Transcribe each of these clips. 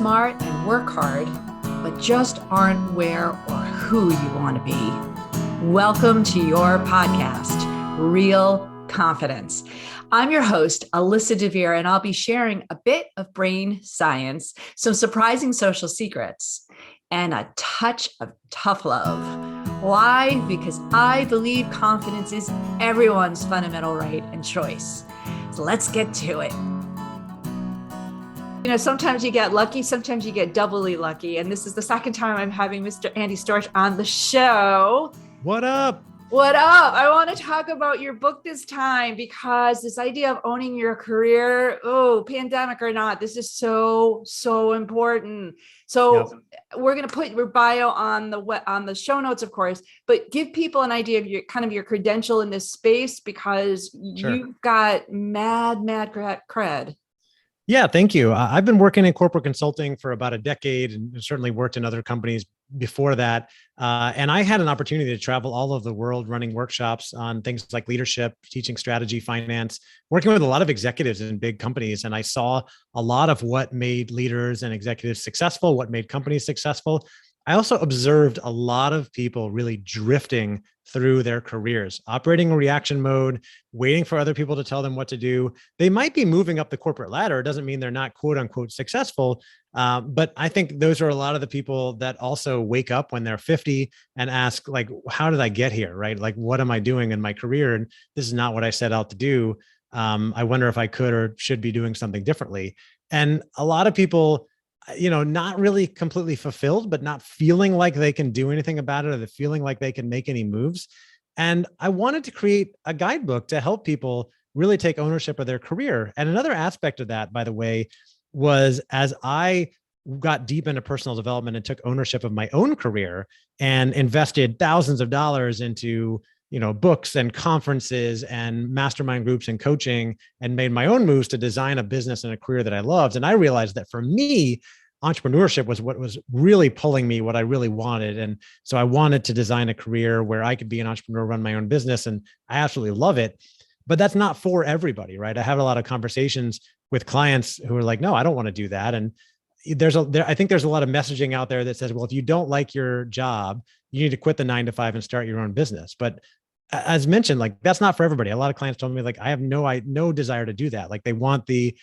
smart and work hard, but just aren't where or who you want to be. Welcome to your podcast, Real Confidence. I'm your host, Alyssa DeVere, and I'll be sharing a bit of brain science, some surprising social secrets, and a touch of tough love. Why? Because I believe confidence is everyone's fundamental right and choice. So let's get to it. You know, sometimes you get lucky, sometimes you get doubly lucky. And this is the second time I'm having Mr. Andy Storch on the show. What up? What up? I want to talk about your book this time because this idea of owning your career, pandemic or not, this is so important. So We're going to put your bio on the show notes, of course, but give people an idea of your credential in this space because You've got mad cred. Yeah, thank you. I've been working in corporate consulting for about a decade and certainly worked in other companies before that. And I had an opportunity to travel all over the world running workshops on things like leadership, teaching strategy, finance, working with a lot of executives in big companies. And I saw a lot of what made leaders and executives successful, what made companies successful. I also observed a lot of people really drifting through their careers, operating in reaction mode, waiting for other people to tell them what to do. They might be moving up the corporate ladder. It doesn't mean they're not quote unquote successful. But I think those are a lot of the people that also wake up when they're 50 and ask, like, how did I get here? Right? Like, what am I doing in my career? And this is not what I set out to do. I wonder if I could or should be doing something differently. And a lot of people, not really completely fulfilled, but not feeling like they can do anything about it or the feeling like they can make any moves. And I wanted to create a guidebook to help people really take ownership of their career. And another aspect of that, by the way, was as I got deep into personal development and took ownership of my own career and invested thousands of dollars into books and conferences and mastermind groups and coaching and made my own moves to design a business and a career that I loved. And I realized that for me, entrepreneurship was what was really pulling me, what I really wanted. And so I wanted to design a career where I could be an entrepreneur, run my own business. And I absolutely love it, but that's not for everybody, right? I have a lot of conversations with clients who are like, no, I don't want to do that. And I think there's a lot of messaging out there that says, well, if you don't like your job, you need to quit the 9 to 5 and start your own business. But as mentioned, like that's not for everybody. A lot of clients told me like, I have no desire to do that. Like they want the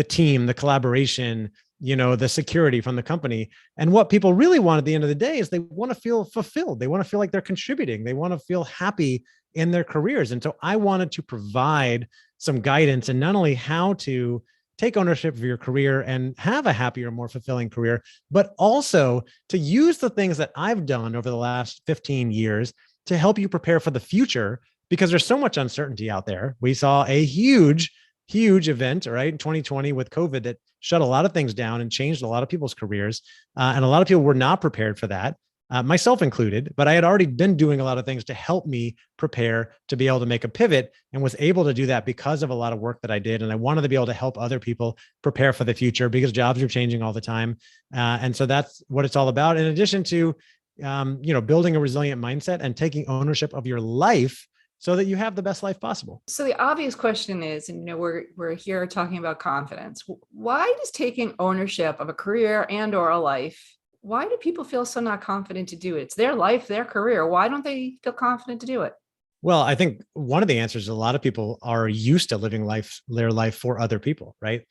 team, the collaboration, the security from the company. And what people really want at the end of the day is they want to feel fulfilled. They want to feel like they're contributing. They want to feel happy in their careers. And so I wanted to provide some guidance and not only how to take ownership of your career and have a happier, more fulfilling career, but also to use the things that I've done over the last 15 years to help you prepare for the future, because there's so much uncertainty out there. We saw a huge event, right, in 2020 with COVID that shut a lot of things down and changed a lot of people's careers. And a lot of people were not prepared for that, myself included, but I had already been doing a lot of things to help me prepare to be able to make a pivot and was able to do that because of a lot of work that I did. And I wanted to be able to help other people prepare for the future because jobs are changing all the time. And so that's what it's all about. In addition to building a resilient mindset and taking ownership of your life so that you have the best life possible. So the obvious question is, and we're here talking about confidence. Why does taking ownership of a career and or a life, why do people feel so not confident to do it? It's their life, their career. Why don't they feel confident to do it? Well, I think one of the answers is a lot of people are used to living their life for other people, right?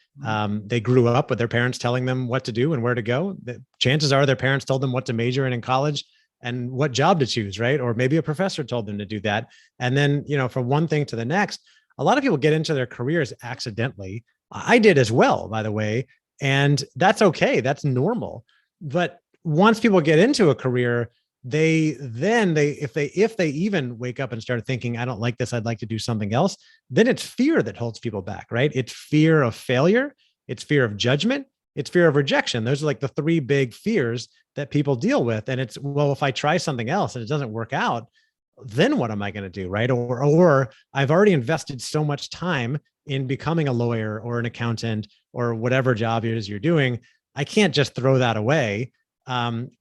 They grew up with their parents telling them what to do and where to go. The chances are their parents told them what to major in college and what job to choose, right? Or maybe a professor told them to do that. And then, from one thing to the next, a lot of people get into their careers accidentally. I did as well, by the way, and that's okay. That's normal. But once people get into a career, if they even wake up and start thinking, I don't like this, I'd like to do something else, then it's fear that holds people back, right? It's fear of failure. It's fear of judgment. It's fear of rejection. Those are like the three big fears that people deal with. And it's, well, if I try something else and it doesn't work out, then what am I going to do? Right. Or I've already invested so much time in becoming a lawyer or an accountant or whatever job it is you're doing. I can't just throw that away.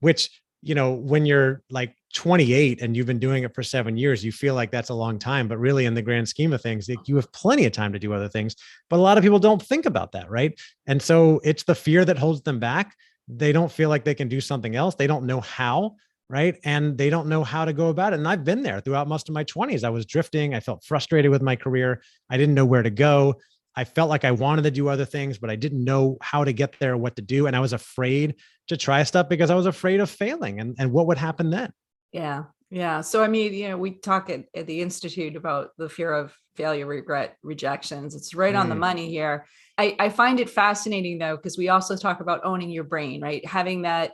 Which, when you're like 28 and you've been doing it for 7 years, you feel like that's a long time, but really in the grand scheme of things, you have plenty of time to do other things. But a lot of people don't think about that. Right. And so it's the fear that holds them back. they don't feel like they can do something else. They don't know how, right? And they don't know how to go about it. And I've been there throughout most of my 20s. I was drifting. I felt frustrated with my career. I didn't know where to go. I felt like I wanted to do other things, but I didn't know how to get there, what to do. And I was afraid to try stuff because I was afraid of failing and what would happen then. Yeah. Yeah. So, I mean, we talk at the Institute about the fear of failure, regret, rejections. It's right on the money here. I find it fascinating, though, because we also talk about owning your brain, right? Having that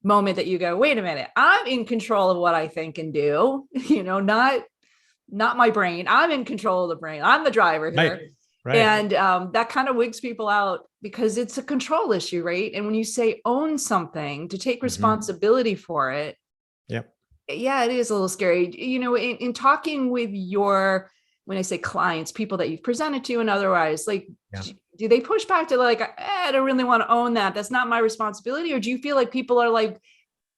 moment that you go, wait a minute, I'm in control of what I think and do, not my brain. I'm in control of the brain. I'm the driver here. Right. And that kind of wigs people out because it's a control issue, right? And when you say own something, to take responsibility for it, yeah, it is a little scary. In talking with when I say clients, people that you've presented to and otherwise, like, do they push back to like, I don't really want to own that. That's not my responsibility. Or do you feel like people are like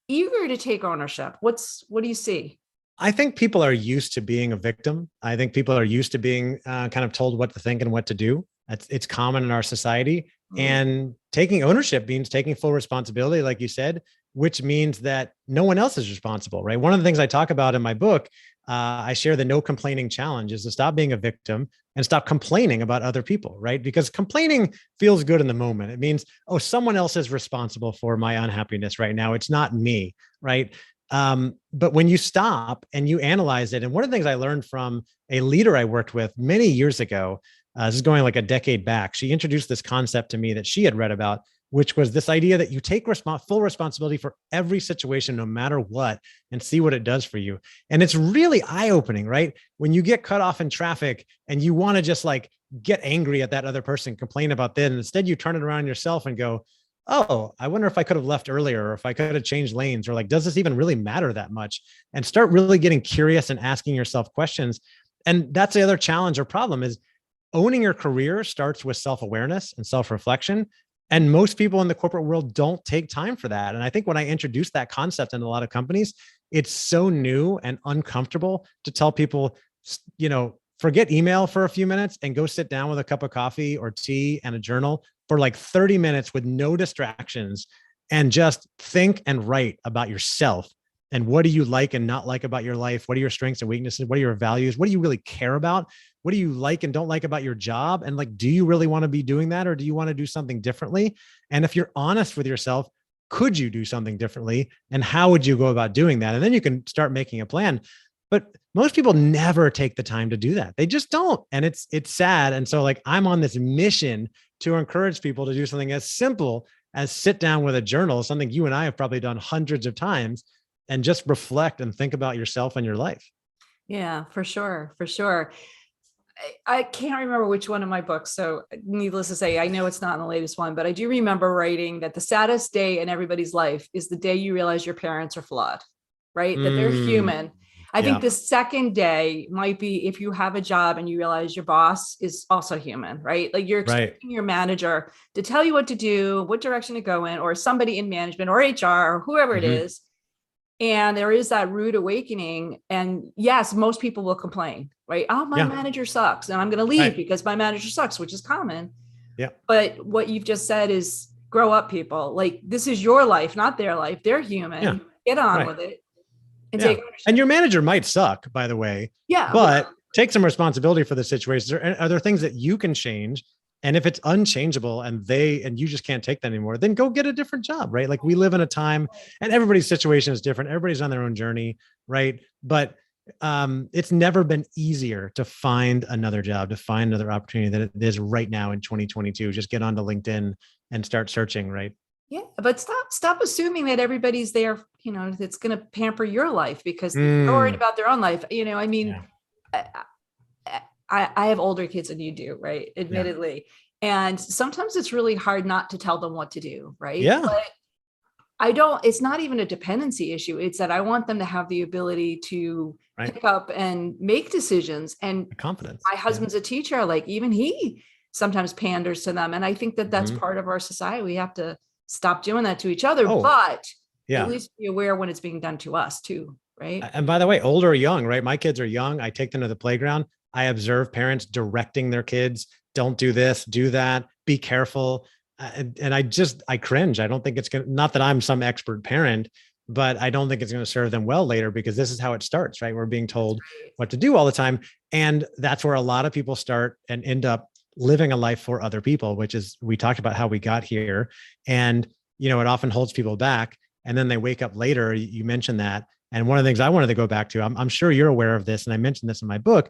eager to take ownership? What do you see? I think people are used to being a victim. I think people are used to being kind of told what to think and what to do. It's common in our society. And taking ownership means taking full responsibility, like you said, which means that no one else is responsible, right? One of the things I talk about in my book, I share the no complaining challenge, is to stop being a victim and stop complaining about other people, right? Because complaining feels good in the moment. It means, oh, someone else is responsible for my unhappiness right now. It's not me, right? But when you stop and you analyze it, and one of the things I learned from a leader I worked with many years ago, this is going like a decade back, she introduced this concept to me that she had read about, which was this idea that you take full responsibility for every situation, no matter what, and see what it does for you. And it's really eye-opening, right? When you get cut off in traffic and you want to just like get angry at that other person, complain about that, and instead you turn it around yourself and go, oh, I wonder if I could have left earlier, or if I could have changed lanes, or like, does this even really matter that much? And start really getting curious and asking yourself questions. And that's the other challenge or problem, is owning your career starts with self-awareness and self-reflection. And most people in the corporate world don't take time for that. And I think when I introduced that concept in a lot of companies, it's so new and uncomfortable to tell people, forget email for a few minutes and go sit down with a cup of coffee or tea and a journal for like 30 minutes with no distractions and just think and write about yourself. And what do you like and not like about your life? What are your strengths and weaknesses? What are your values? What do you really care about? What do you like and don't like about your job? And like, do you really want to be doing that? Or do you want to do something differently? And if you're honest with yourself, could you do something differently? And how would you go about doing that? And then you can start making a plan. But most people never take the time to do that. They just don't. And it's sad. And so like, I'm on this mission to encourage people to do something as simple as sit down with a journal, something you and I have probably done hundreds of times, and just reflect and think about yourself and your life. Yeah, for sure. For sure. I can't remember which one of my books. So needless to say, I know it's not in the latest one, but I do remember writing that the saddest day in everybody's life is the day you realize your parents are flawed, right? That they're human. I think the second day might be if you have a job and you realize your boss is also human, right? Like you're expecting your manager to tell you what to do, what direction to go in, or somebody in management or HR or whoever it is. And there is that rude awakening. And yes, most people will complain, right? Oh, my manager sucks and I'm going to leave because my manager sucks, which is common. Yeah. But what you've just said is grow up, people. Like, this is your life, not their life. They're human. Yeah. Get on with it. And take ownership. And your manager might suck, by the way. Yeah. But take some responsibility for the situation. Are there things that you can change? And if it's unchangeable and you just can't take that anymore, then go get a different job, right? Like, we live in a time and everybody's situation is different. Everybody's on their own journey, right? But it's never been easier to find another job, to find another opportunity than it is right now in 2022. Just get onto LinkedIn and start searching, right? Yeah, but stop assuming that everybody's there, that's going to pamper your life because they're worried about their own life. I mean, I have older kids than you do, right? Admittedly. Yeah. And sometimes it's really hard not to tell them what to do, right? Yeah. But it's not even a dependency issue. It's that I want them to have the ability to pick up and make decisions. And confidence. My husband's a teacher, like even he sometimes panders to them. And I think that that's part of our society. We have to stop doing that to each other, but at least be aware when it's being done to us too, right? And by the way, old or young, right? My kids are young. I take them to the playground. I observe parents directing their kids, don't do this, do that, be careful. And I cringe. I don't think it's going to, not that I'm some expert parent, but I don't think it's going to serve them well later, because this is how it starts, right? We're being told what to do all the time. And that's where a lot of people start and end up living a life for other people, which is, we talked about how we got here. And, it often holds people back. And then they wake up later. You mentioned that. And one of the things I wanted to go back to, I'm sure you're aware of this, and I mentioned this in my book.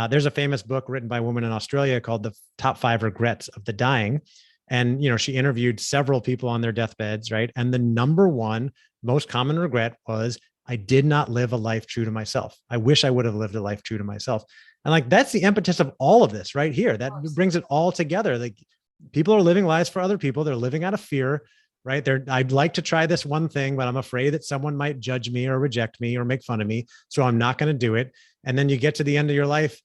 There's a famous book written by a woman in Australia called The Top 5 Regrets of the Dying. And, she interviewed several people on their deathbeds, right? And the number one most common regret was, I did not live a life true to myself. I wish I would have lived a life true to myself. And like, that's the impetus of all of this right here. That brings it all together. Like, people are living lives for other people. They're living out of fear, right? I'd like to try this one thing, but I'm afraid that someone might judge me or reject me or make fun of me. So I'm not going to do it. And then you get to the end of your life,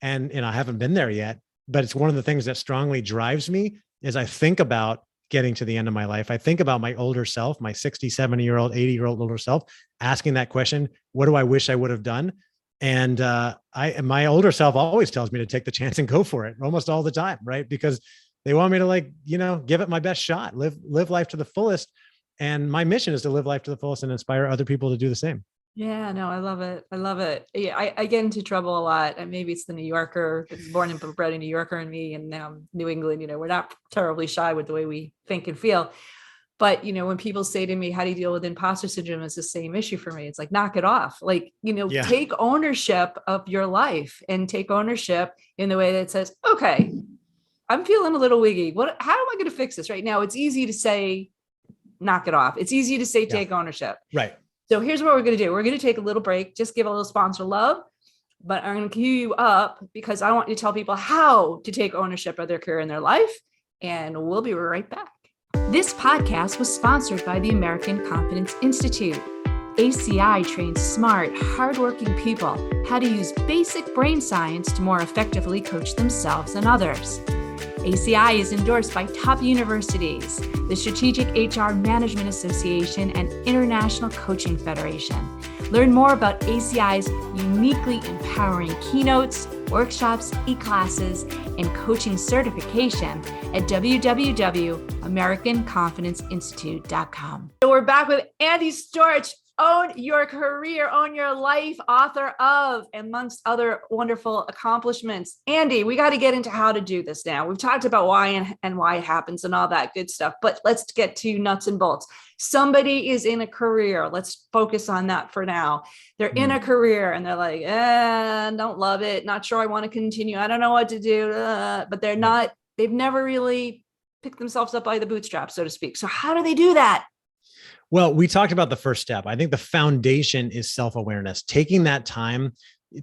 and, I haven't been there yet, but it's one of the things that strongly drives me. Is I think about getting to the end of my life. I think about my older self, my 60, 70-year-old, 80-year-old older self, asking that question, what do I wish I would have done? And my older self always tells me to take the chance and go for it almost all the time, right? Because they want me to give it my best shot, live life to the fullest. And my mission is to live life to the fullest and inspire other people to do the same. Yeah, no, I love it. I love it. Yeah, I get into trouble a lot. And maybe it's the New Yorker, it's born and bred a New Yorker in me. And now New England, we're not terribly shy with the way we think and feel. But, when people say to me, how do you deal with imposter syndrome? It's the same issue for me. It's like, knock it off. Like, take ownership of your life, and take ownership in the way that says, okay, I'm feeling a little wiggy. How am I going to fix this right now? It's easy to say, knock it off. It's easy to say, take ownership. Right. So here's what we're going to do. We're going to take a little break, just give a little sponsor love, but I'm going to cue you up because I want you to tell people how to take ownership of their career and their life. And we'll be right back. This podcast was sponsored by the American Confidence Institute. ACI trains smart, hardworking people how to use basic brain science to more effectively coach themselves and others. ACI is endorsed by top universities, the Strategic HR Management Association, and International Coaching Federation. Learn more about ACI's uniquely empowering keynotes, workshops, e-classes, and coaching certification at www.americanconfidenceinstitute.com. So we're back with Andy Storch, Own Your Career, Own Your Life, author of, amongst other wonderful accomplishments. Andy, we got to get into how to do this now. We've talked about why and why it happens and all that good stuff, but let's get to nuts and bolts. Somebody is in a career. Let's focus on that for now. They're in a career and they're like, don't love it. Not sure I want to continue. I don't know what to do, but they've never really picked themselves up by the bootstraps, so to speak. So how do they do that? Well, we talked about the first step. I think the foundation is self-awareness, taking that time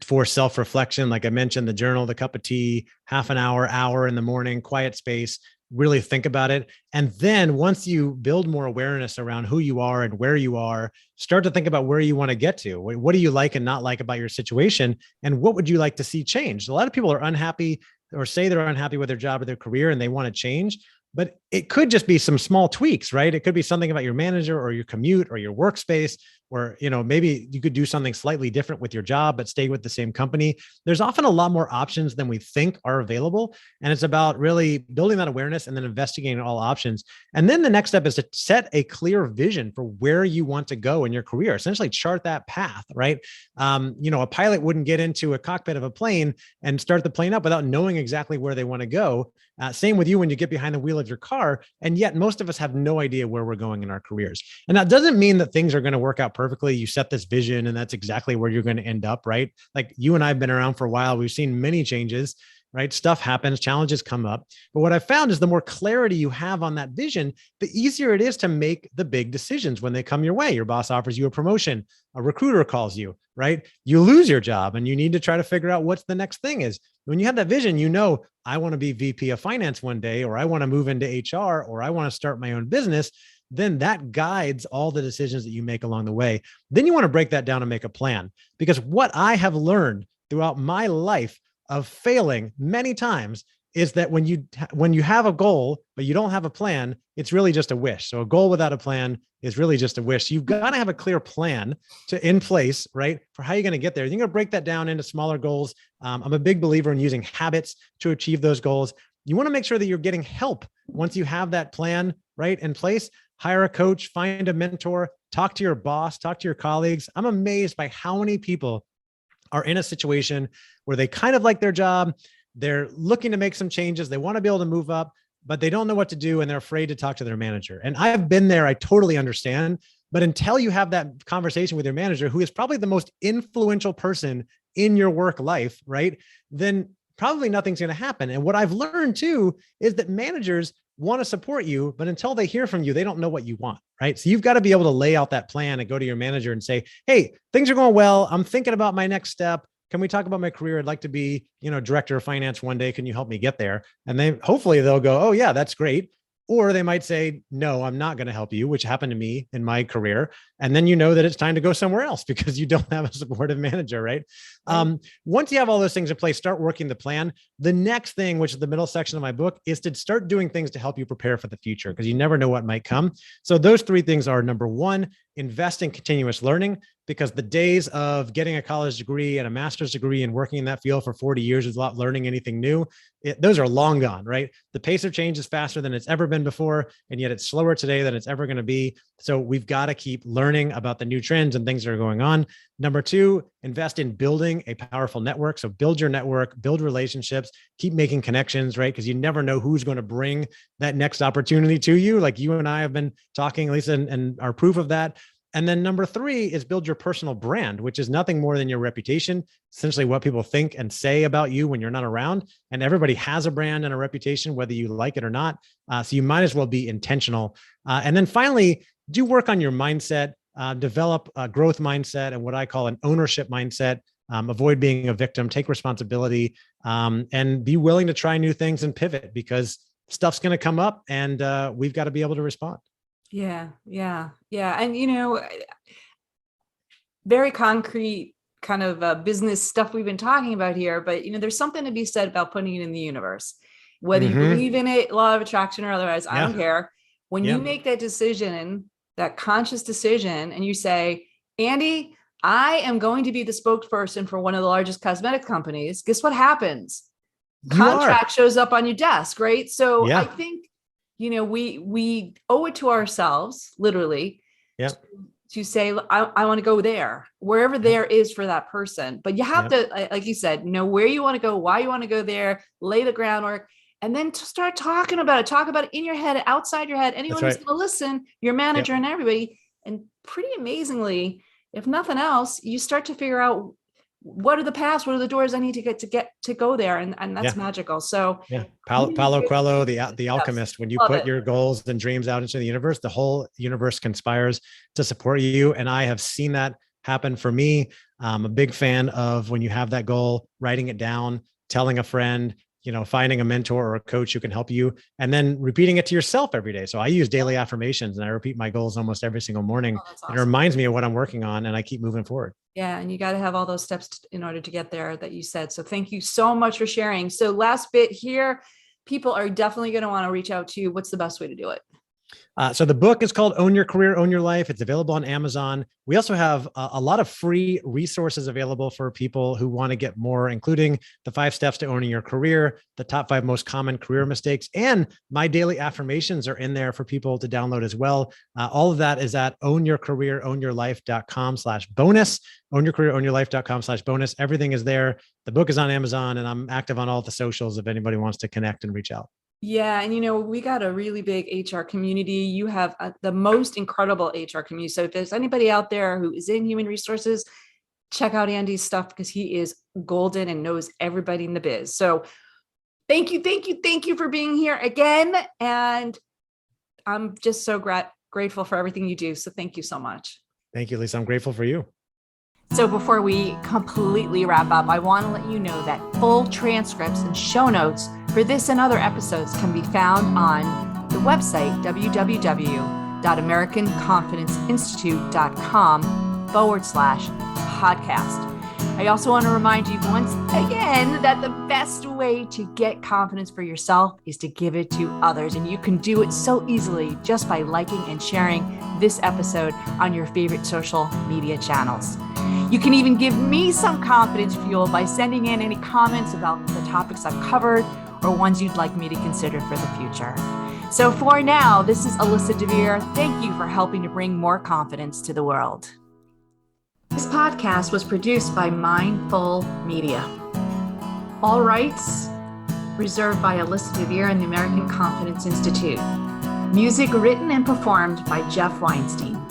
for self-reflection. Like I mentioned, the journal, the cup of tea, half an hour in the morning, quiet space, really think about it. And then once you build more awareness around who you are and where you are, start to think about where you want to get to. What do you like and not like about your situation? And what would you like to see change? A lot of people are unhappy or say they're unhappy with their job or their career and they want to change. But it could just be some small tweaks, right? It could be something about your manager or your commute or your workspace, or, maybe you could do something slightly different with your job, but stay with the same company. There's often a lot more options than we think are available. And it's about really building that awareness and then investigating all options. And then the next step is to set a clear vision for where you want to go in your career, essentially chart that path, right? A pilot wouldn't get into a cockpit of a plane and start the plane up without knowing exactly where they want to go. Same with you when you get behind the wheel of your car. And yet most of us have no idea where we're going in our careers. And that doesn't mean that things are going to work out perfectly. You set this vision and that's exactly where you're going to end up, right? Like you and I have been around for a while. We've seen many changes, right? Stuff happens, challenges come up. But what I've found is the more clarity you have on that vision, the easier it is to make the big decisions when they come your way. Your boss offers you a promotion, a recruiter calls you, right? You lose your job and you need to try to figure out what's the next thing is. When you have that vision, I want to be VP of finance one day, or I want to move into HR, or I want to start my own business. Then that guides all the decisions that you make along the way. Then you want to break that down and make a plan. Because what I have learned throughout my life of failing many times is that when you have a goal, but you don't have a plan, it's really just a wish. So a goal without a plan is really just a wish. You've got to have a clear plan in place, right? For how you're going to get there. You're going to break that down into smaller goals. I'm a big believer in using habits to achieve those goals. you want to make sure that you're getting help once you have that plan right in place. Hire a coach, find a mentor, talk to your boss, talk to your colleagues. I'm amazed by how many people are in a situation where they kind of like their job. They're looking to make some changes. They want to be able to move up, but they don't know what to do. And they're afraid to talk to their manager. And I've been there. I totally understand. But until you have that conversation with your manager, who is probably the most influential person in your work life, right? Then probably nothing's going to happen. And what I've learned too, is that managers want to support you, but until they hear from you, they don't know what you want, right? So you've got to be able to lay out that plan and go to your manager and say, hey, things are going well. I'm thinking about my next step. Can we talk about my career? I'd like to be, director of finance one day. Can you help me get there? And hopefully they'll go, oh yeah, that's great. Or they might say, no, I'm not going to help you, which happened to me in my career. And then you know that it's time to go somewhere else because you don't have a supportive manager, right? Once you have all those things in place, start working the plan. The next thing, which is the middle section of my book, is to start doing things to help you prepare for the future because you never know what might come. So those three things are: number one, invest in continuous learning, because the days of getting a college degree and a master's degree and working in that field for 40 years without learning anything new, those are long gone, right? The pace of change is faster than it's ever been before, and yet it's slower today than it's ever going to be. So we've got to keep learning about the new trends and things that are going on. Number two, invest in building a powerful network. So build your network, build relationships, keep making connections, right? Because you never know who's going to bring that next opportunity to you. Like you and I have been talking, Lisa, and are proof of that. And then number three is build your personal brand, which is nothing more than your reputation, essentially what people think and say about you when you're not around. And everybody has a brand and a reputation, whether you like it or not. So you might as well be intentional. And then finally, do work on your mindset, develop a growth mindset and what I call an ownership mindset. Avoid being a victim, take responsibility, and be willing to try new things and pivot because stuff's going to come up and we've got to be able to respond. Yeah. And, very concrete kind of business stuff we've been talking about here, but, there's something to be said about putting it in the universe, whether you believe in it, law of attraction or otherwise, I don't care. When you make that decision, that conscious decision, and you say, Andy, I am going to be the spokesperson for one of the largest cosmetic companies. Guess what happens? Contract shows up on your desk, right? So I think, we owe it to ourselves, literally, to say, I want to go there, wherever there is for that person. But you have to, like you said, know where you want to go, why you want to go there, lay the groundwork, and then to start talking about it. Talk about it in your head, outside your head, anyone who's going to listen, your manager and everybody. And pretty amazingly, if nothing else, you start to figure out what are the paths, what are the doors I need to get to go there. And that's magical. So Paulo Coelho, the alchemist, when you put your goals and dreams out into the universe, the whole universe conspires to support you. And I have seen that happen for me. I'm a big fan of when you have that goal, writing it down, telling a friend, finding a mentor or a coach who can help you, and then repeating it to yourself every day. So I use daily affirmations and I repeat my goals almost every single morning. Awesome. It reminds me of what I'm working on and I keep moving forward. Yeah. And you got to have all those steps in order to get there that you said. So thank you so much for sharing. So last bit here, people are definitely going to want to reach out to you. What's the best way to do it? So the book is called Own Your Career, Own Your Life. It's available on Amazon. We also have a lot of free resources available for people who want to get more, including the 5 steps to owning your career, the top 5 most common career mistakes, and my daily affirmations are in there for people to download as well. All of that is at ownyourcareerownyourlife.com/bonus, ownyourcareerownyourlife.com/bonus. Everything is there. The book is on Amazon and I'm active on all the socials if anybody wants to connect and reach out. Yeah. And, we got a really big HR community. You have the most incredible HR community. So if there's anybody out there who is in human resources, check out Andy's stuff because he is golden and knows everybody in the biz. So thank you for being here again. And I'm just so grateful for everything you do. So thank you so much. Thank you, Lisa. I'm grateful for you. So before we completely wrap up, I want to let you know that full transcripts and show notes for this and other episodes can be found on the website, www.americanconfidenceinstitute.com/podcast. I also want to remind you once again that the best way to get confidence for yourself is to give it to others. And you can do it so easily just by liking and sharing this episode on your favorite social media channels. You can even give me some confidence fuel by sending in any comments about the topics I've covered or ones you'd like me to consider for the future. So for now, this is Alyssa DeVere. Thank you for helping to bring more confidence to the world. This podcast was produced by Mindful Media. All rights reserved by Alyssa DeVere and the American Confidence Institute. Music written and performed by Jeff Weinstein.